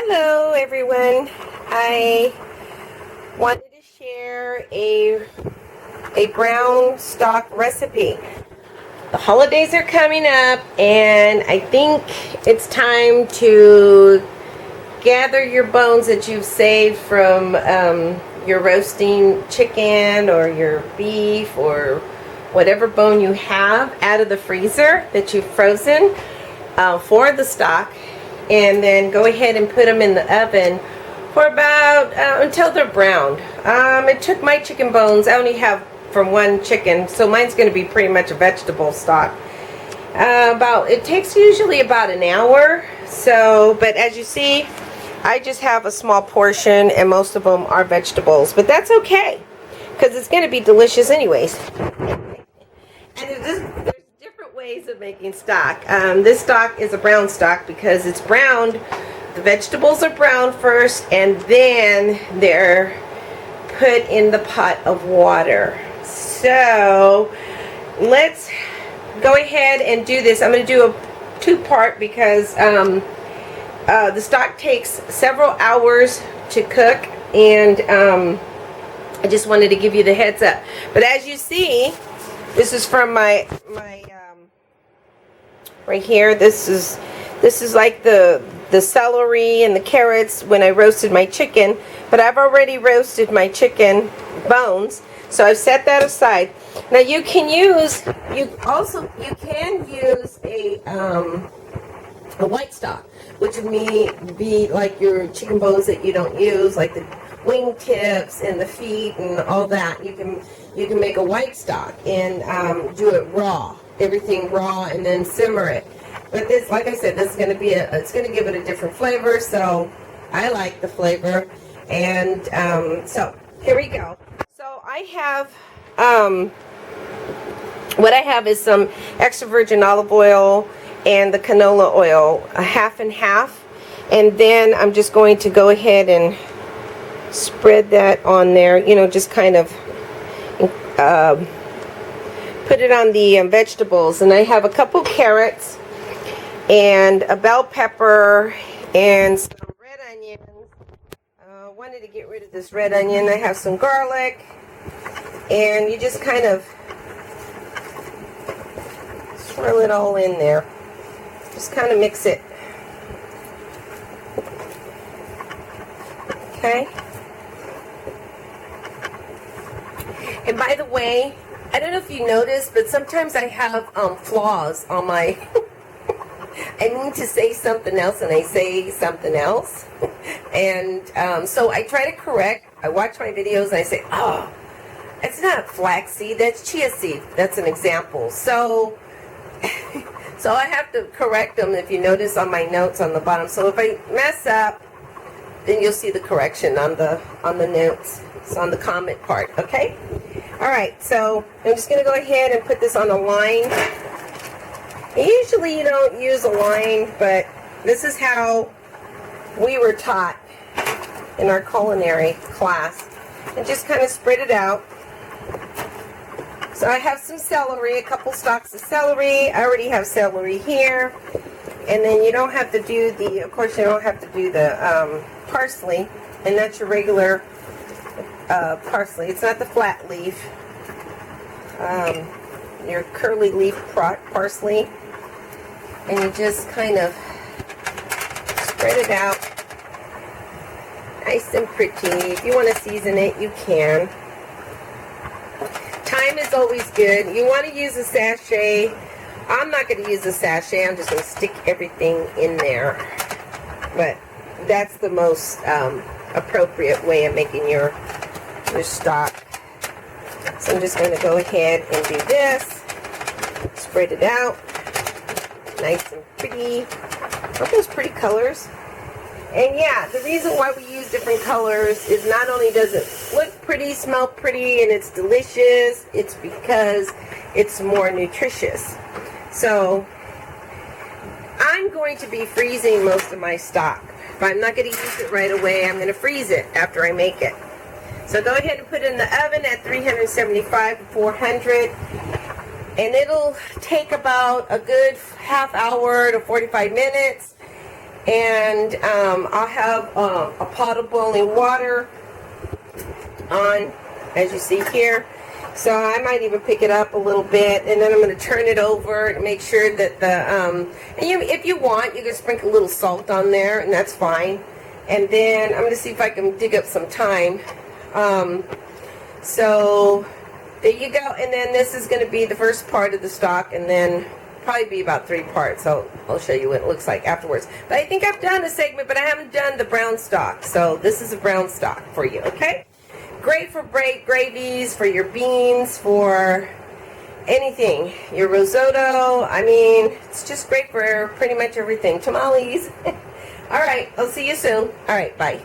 Hello everyone. I wanted to share a brown stock recipe. The holidays are coming up and I think it's time to gather your bones that you've saved from your roasting chicken or your beef or whatever bone you have out of the freezer that you've frozen for the stock, and then go ahead and put them in the oven for about until they're browned. It took my chicken bones. I only have from one chicken, so mine's going to be pretty much a vegetable stock. It takes usually about an hour. So, but as you see, I just have a small portion, and most of them are vegetables. But that's okay, because it's going to be delicious anyways. And there's different ways of making stock. This stock is a brown stock because it's browned. The vegetables are browned first, and then they're put in the pot of water. So let's go ahead and do this. I'm going to do a two-part because the stock takes several hours to cook, and I just wanted to give you the heads up. But as you see, this is from my right here. This is like the celery and the carrots when I roasted my chicken, but I've already roasted my chicken bones, so I've set that aside. Now you can use a white stock, which would be like your chicken bones that you don't use, like the wing tips and the feet and all that. You can make a white stock and do it raw, everything raw, and then simmer it. But this, like I said, this is going to be it's going to give it a different flavor. So I like the flavor, and so here we go. So I have what I have is some extra virgin olive oil and the canola oil, a half and half, and then I'm just going to go ahead and spread that on there, just kind of put it on the vegetables. And I have a couple carrots and a bell pepper and some red onions. Wanted to get rid of this red onion. I have some garlic, and you just kind of swirl it all in there. Just kind of mix it. Okay. And by the way, I don't know if you noticed, but sometimes I have flaws on my I need to say something else and I say something else. And so I try to correct. I watch my videos and I say, oh, it's not flaxseed, that's chia seed. That's an example. So so I have to correct them, if you notice on my notes on the bottom. So if I mess up, then you'll see the correction on the notes. It's on the comment part, okay? All right, so I'm just going to go ahead and put this on a line. Usually you don't use a line, but this is how we were taught in our culinary class. And just kind of spread it out. So I have some celery, a couple stalks of celery. I already have celery here. And then you don't have to do of course you don't have to do the parsley. And that's your regular parsley. It's not the flat leaf. Your curly leaf parsley. And you just kind of spread it out nice and pretty. If you want to season it, you can. Thyme is always good. You want to use a sachet. I'm not going to use a sachet. I'm just going to stick everything in there. But that's the most appropriate way of making your stock. So I'm just going to go ahead and do this. Spread it out. Nice and pretty. Aren't those pretty colors? And yeah, the reason why we use different colors is not only does it look pretty, smell pretty, and it's delicious, it's because it's more nutritious. So I'm going to be freezing most of my stock. But I'm not going to use it right away. I'm going to freeze it after I make it. So go ahead and put it in the oven at 375 to 400. And it'll take about a good half hour to 45 minutes. And I'll have a pot of boiling water on, as you see here. So I might even pick it up a little bit, and then I'm going to turn it over and make sure that if you want, you can sprinkle a little salt on there, and that's fine. And then I'm going to see if I can dig up some thyme. So there you go. And then this is going to be the first part of the stock, and then probably be about 3 parts. So I'll show you what it looks like afterwards. But I think I've done a segment, but I haven't done the brown stock. So this is a brown stock for you, okay? Great for gravies, for your beans, for anything. Your risotto. I mean, it's just great for pretty much everything. Tamales. All right, I'll see you soon. All right, bye.